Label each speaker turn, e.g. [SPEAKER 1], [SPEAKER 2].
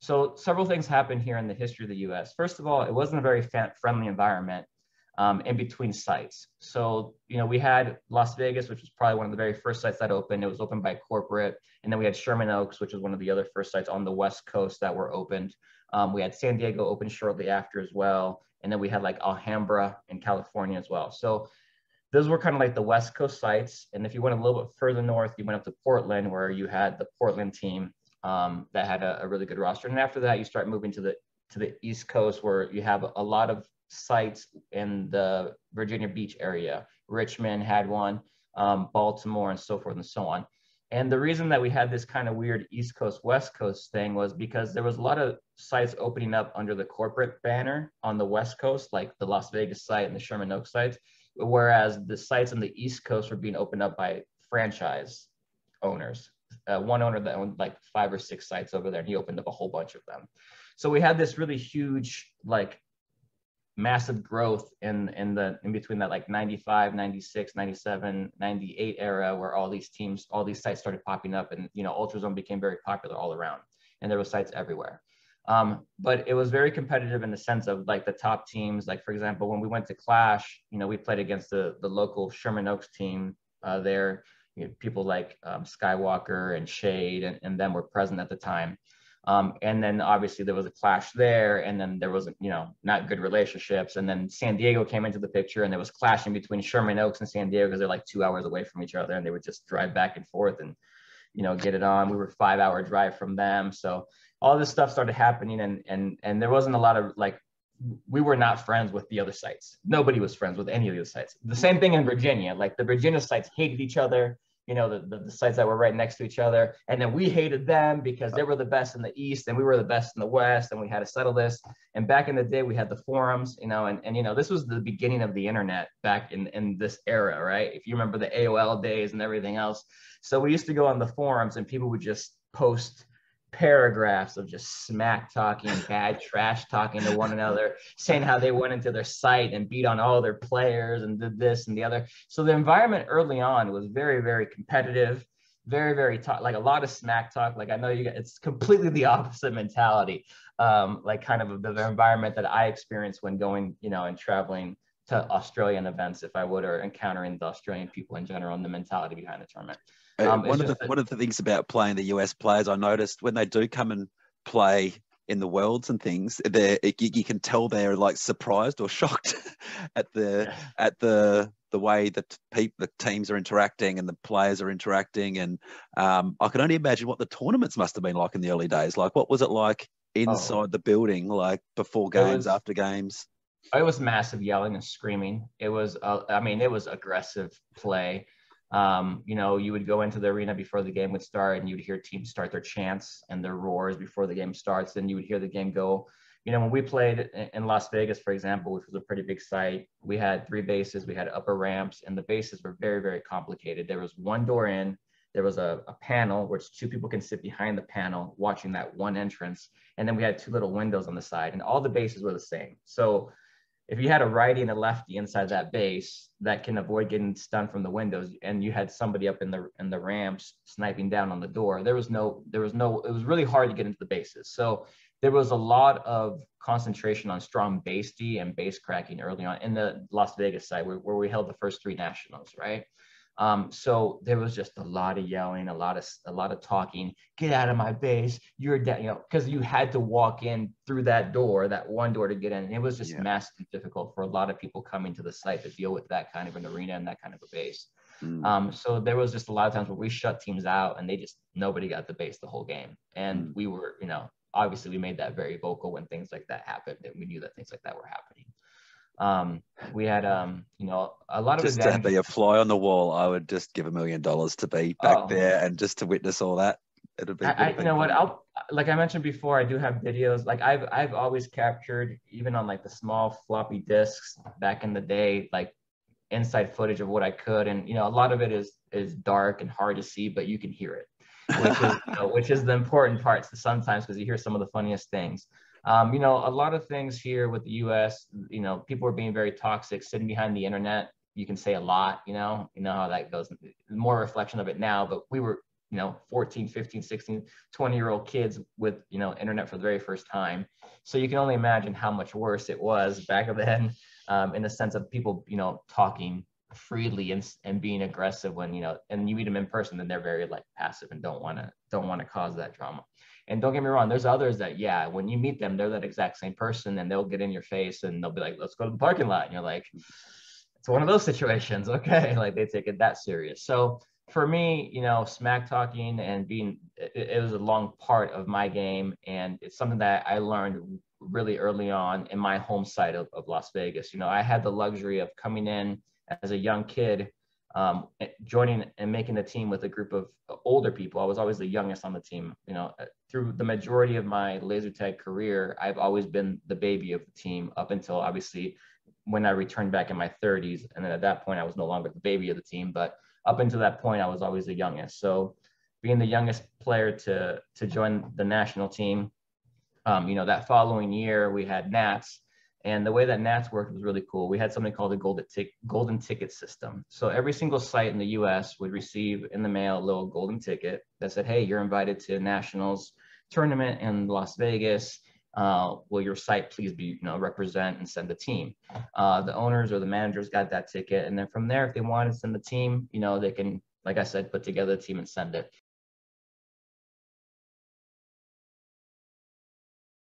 [SPEAKER 1] So several things happened here in the history of the U.S. First of all, it wasn't a very friendly environment in between sites. So, we had Las Vegas, which was probably one of the very first sites that opened. It was opened by corporate. And then we had Sherman Oaks, which was one of the other first sites on the West Coast that were opened. We had San Diego open shortly after as well. And then we had like Alhambra in California as well. So those were kind of like the West Coast sites. And if you went a little bit further north, you went up to Portland, where you had the Portland team that had a really good roster. And after that, you start moving to the East Coast, where you have a lot of sites in the Virginia Beach area. Richmond had one, Baltimore, and so forth and so on. And the reason that we had this kind of weird East Coast, West Coast thing was because there was a lot of sites opening up under the corporate banner on the West Coast, like the Las Vegas site and the Sherman Oaks sites, whereas the sites on the East Coast were being opened up by franchise owners. One owner that owned like 5 or 6 sites over there, and he opened up a whole bunch of them. So we had this really huge, like, massive growth in between that like 95, 96, 97, 98 era, where all these sites started popping up, and Ultrazone became very popular all around, and there were sites everywhere. But it was very competitive in the sense of like the top teams. Like, for example, when we went to Clash, we played against the local Sherman Oaks team there. People like Skywalker and Shade and them were present at the time. And then obviously there was a clash there, and then there was, not good relationships. And then San Diego came into the picture, and there was clashing between Sherman Oaks and San Diego because they're like 2 hours away from each other, and they would just drive back and forth and, get it on. We were 5-hour drive from them. So all this stuff started happening, and there wasn't a lot of like, we were not friends with the other sites. Nobody was friends with any of the other sites. The same thing in Virginia, like the Virginia sites hated each other. The sites that were right next to each other. And then we hated them because they were the best in the East and we were the best in the West, and we had to settle this. And back in the day, we had the forums, and this was the beginning of the internet back in this era, right? If you remember the AOL days and everything else. So we used to go on the forums, and people would just post paragraphs of just smack talking, bad trash talking to one another, saying how they went into their site and beat on all their players and did this and the other. So the environment early on was very, very competitive, very, very like a lot of smack talk. Like, I know it's completely the opposite mentality, like kind of the environment that I experienced when going, and traveling to Australian events, if I would, or encountering the Australian people in general and the mentality behind the tournament.
[SPEAKER 2] One of the things about playing the US players, I noticed when they do come and play in the Worlds and things, you can tell they're like surprised or shocked at the way that the teams are interacting and the players are interacting. And I can only imagine what the tournaments must have been like in the early days. Like, what was it like inside the building, like before games, after games?
[SPEAKER 1] It was massive yelling and screaming. It was, it was aggressive play. You would go into the arena before the game would start, and you'd hear teams start their chants and their roars before the game starts. Then you would hear the game go. When we played in Las Vegas, for example, which was a pretty big site, we had 3 bases, we had upper ramps, and the bases were very, very complicated. There was one door in, there was a panel which 2 people can sit behind the panel watching that one entrance. And then we had 2 little windows on the side, and all the bases were the same. So if you had a righty and a lefty inside that base that can avoid getting stunned from the windows, and you had somebody up in the ramps sniping down on the door, it was really hard to get into the bases. So there was a lot of concentration on strong base D and base cracking early on in the Las Vegas side where we held the first 3 nationals, right? So there was just a lot of yelling, a lot of talking. Get out of my base! You're dead, because you had to walk in through that one door to get in. And it was just massively difficult for a lot of people coming to the site to deal with that kind of an arena and that kind of a base. So there was just a lot of times where we shut teams out, and nobody got the base the whole game. And we were, obviously we made that very vocal when things like that happened, and we knew that things like that were happening. We had, a lot of
[SPEAKER 2] just to be a fly on the wall. I would just give $1 million to be back there and just to witness all that. It'd be.
[SPEAKER 1] Like I mentioned before, I do have videos. Like I've always captured, even on like the small floppy disks back in the day, like inside footage of what I could, and a lot of it is dark and hard to see, but you can hear it, which is the important parts sometimes, because you hear some of the funniest things. A lot of things here with the US, people are being very toxic, sitting behind the internet. You can say a lot, you know how that goes. More reflection of it now, but we were 14, 15, 16, 20-year-old kids with, internet for the very first time. So you can only imagine how much worse it was back then, in the sense of people, talking freely and being aggressive when, and you meet them in person, then they're very like passive and don't want to cause that drama. And don't get me wrong, there's others that, yeah, when you meet them, they're that exact same person and they'll get in your face and they'll be like, let's go to the parking lot. And you're like, it's one of those situations. Okay. Like they take it that serious. So for me, smack talking and it was a long part of my game. And it's something that I learned really early on in my home site of Las Vegas. I had the luxury of coming in as a young kid, joining and making the team with a group of older people. I was always the youngest on the team. Through the majority of my laser tag career, I've always been the baby of the team up until obviously when I returned back in my 30s. And then at that point, I was no longer the baby of the team. But up until that point, I was always the youngest. So being the youngest player to join the national team, that following year we had Nats. And the way that Nats worked was really cool. We had something called the golden ticket system. So every single site in the US would receive in the mail a little golden ticket that said, hey, you're invited to Nationals tournament in Las Vegas. Will your site please be, represent and send a team? The owners or the managers got that ticket. And then from there, if they wanted to send the team, they can, like I said, put together a team and send it.